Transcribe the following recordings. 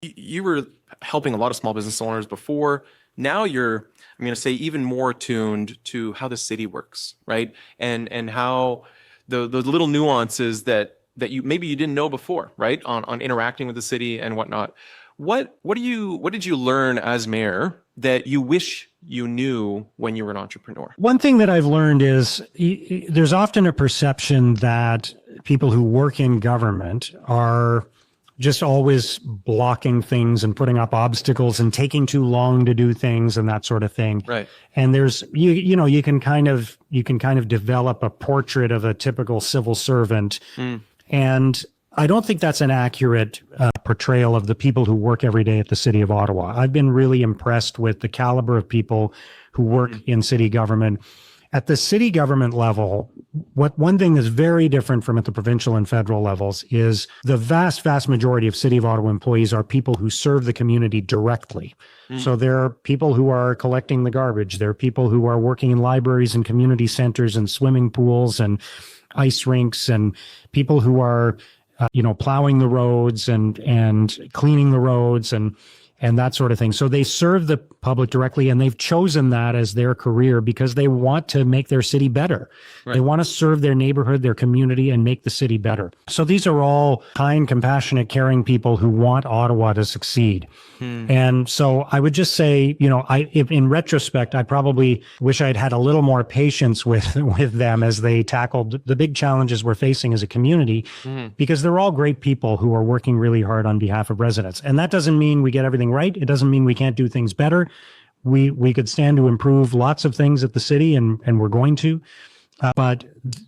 You were helping a lot of small business owners before. Now you're, I'm going to say, even more tuned to how the city works, right? And how the little nuances that you maybe you didn't know before, right? On interacting with the city and whatnot. What did you learn as mayor that you wish you knew when you were an entrepreneur? One thing that I've learned is there's often a perception that people who work in government are just always blocking things and putting up obstacles and taking too long to do things and that sort of thing. Right. And there's you can kind of develop a portrait of a typical civil servant. And I don't think that's an accurate portrayal of the people who work every day at the City of Ottawa. I've been really impressed with the caliber of people who work in city government. At the city government level, one thing that's very different from at the provincial and federal levels is the vast, vast majority of City of Ottawa employees are people who serve the community directly. So there are people who are collecting the garbage. There are people who are working in libraries and community centers and swimming pools and ice rinks, and people who are plowing the roads and cleaning the roads and that sort of thing. So they serve the public directly, and they've chosen that as their career because they want to make their city better. Right. They want to serve their neighborhood, their community, and make the city better. So these are all kind, compassionate, caring people who want Ottawa to succeed. And so I would just say, if in retrospect, I probably wish I'd had a little more patience with them as they tackled the big challenges we're facing as a community, because they're all great people who are working really hard on behalf of residents. And that doesn't mean we get everything right. It doesn't mean we can't do things better. We could stand to improve lots of things at the city, and we're going to. But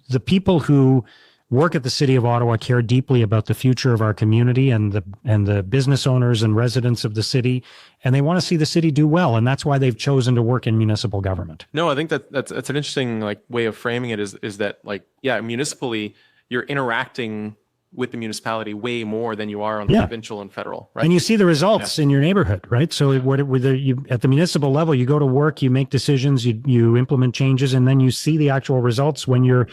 the people who work at the City of Ottawa care deeply about the future of our community and the business owners and residents of the city, and they want to see the city do well, and that's why they've chosen to work in municipal government. No, I think that's an interesting way of framing it. Is that municipally you're interacting with the municipality way more than you are on the provincial and federal, right? And you see the results in your neighborhood, right? So whether you at the municipal level, you go to work, you make decisions, you implement changes, and then you see the actual results when you're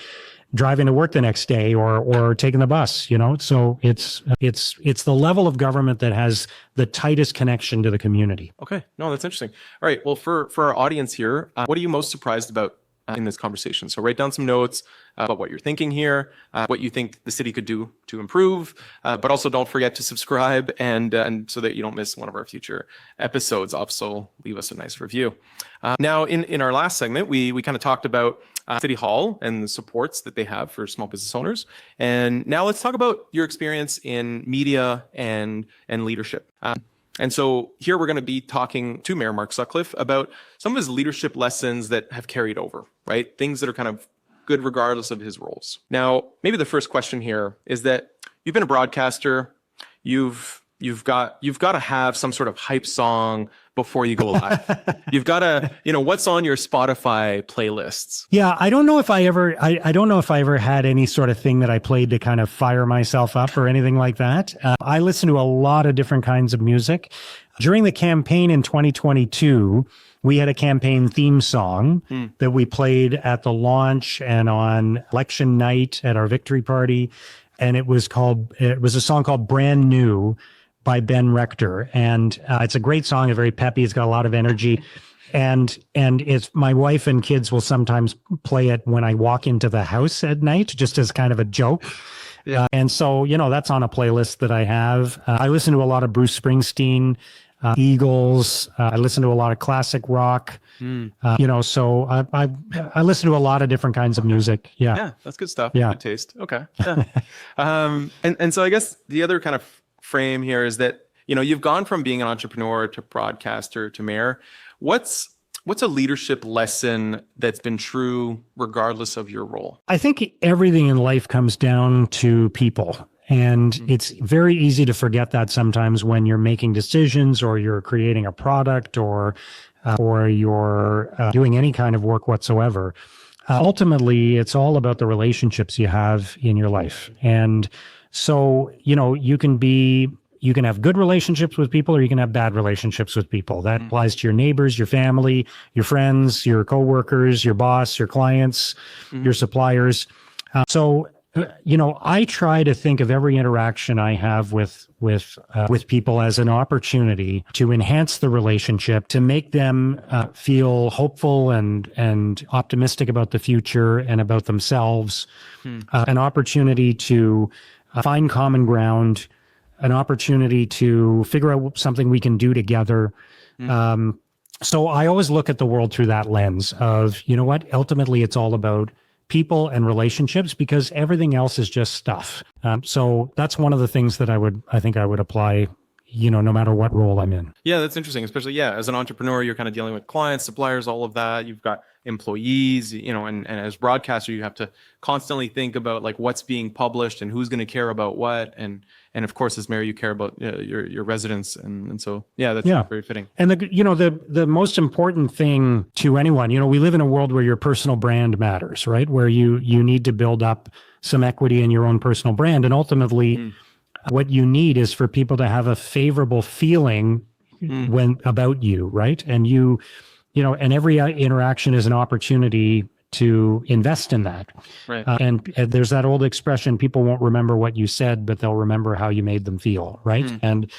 driving to work the next day or taking the bus, So it's the level of government that has the tightest connection to the community. Okay. No, that's interesting. All right. Well, for our audience here, what are you most surprised about in this conversation? So write down some notes about what you're thinking here, what you think the city could do to improve, but also don't forget to subscribe and so that you don't miss one of our future episodes. Also, leave us a nice review. Now, in our last segment, we kind of talked about City Hall and the supports that they have for small business owners. And now let's talk about your experience in media and leadership. And so here we're going to be talking to Mayor Mark Sutcliffe about some of his leadership lessons that have carried over, right? Things that are kind of good regardless of his roles. Now, maybe the first question here is that you've been a broadcaster. You've got to have some sort of hype song before you go live. You've got to, what's on your Spotify playlists? Yeah, I don't know if I ever had any sort of thing that I played to kind of fire myself up or anything like that. I listen to a lot of different kinds of music. During the campaign in 2022, we had a campaign theme song that we played at the launch and on election night at our victory party. And it was a song called Brand New by Ben Rector. And it's a great song, very peppy. It's got a lot of energy. And it's my wife and kids will sometimes play it when I walk into the house at night, just as kind of a joke. Yeah. And so, that's on a playlist that I have. I listen to a lot of Bruce Springsteen, Eagles. I listen to a lot of classic rock. So I listen to a lot of different kinds of music. Yeah, that's good stuff. Yeah, good taste. Okay. Yeah. And so I guess the other kind of frame here is that you've gone from being an entrepreneur to broadcaster to mayor. What's a leadership lesson that's been true regardless of your role? I think everything in life comes down to people. And it's very easy to forget that sometimes when you're making decisions or you're creating a product or you're doing any kind of work whatsoever. Ultimately, it's all about the relationships you have in your life. And so, you can have good relationships with people or you can have bad relationships with people. That applies to your neighbors, your family, your friends, your coworkers, your boss, your clients, your suppliers. So I try to think of every interaction I have with people as an opportunity to enhance the relationship, to make them feel hopeful and optimistic about the future and about themselves, an opportunity to find common ground, an opportunity to figure out something we can do together. So I always look at the world through that lens of, you know what, ultimately it's all about people and relationships, because everything else is just stuff. So that's one of the things that I think I would apply, no matter what role I'm in. Yeah, that's interesting. Especially, as an entrepreneur, you're kind of dealing with clients, suppliers, all of that. You've got employees, and as broadcaster, you have to constantly think about like what's being published and who's going to care about what. And of course, as mayor, you care about your residents. And so, that's very fitting. And the most important thing to anyone, we live in a world where your personal brand matters, right? Where you need to build up some equity in your own personal brand. And ultimately, what you need is for people to have a favorable feeling about you, right? And and every interaction is an opportunity to invest in that. Right. And there's that old expression, people won't remember what you said, but they'll remember how you made them feel, right? And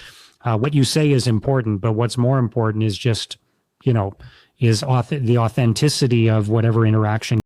what you say is important, but what's more important is just, is the authenticity of whatever interaction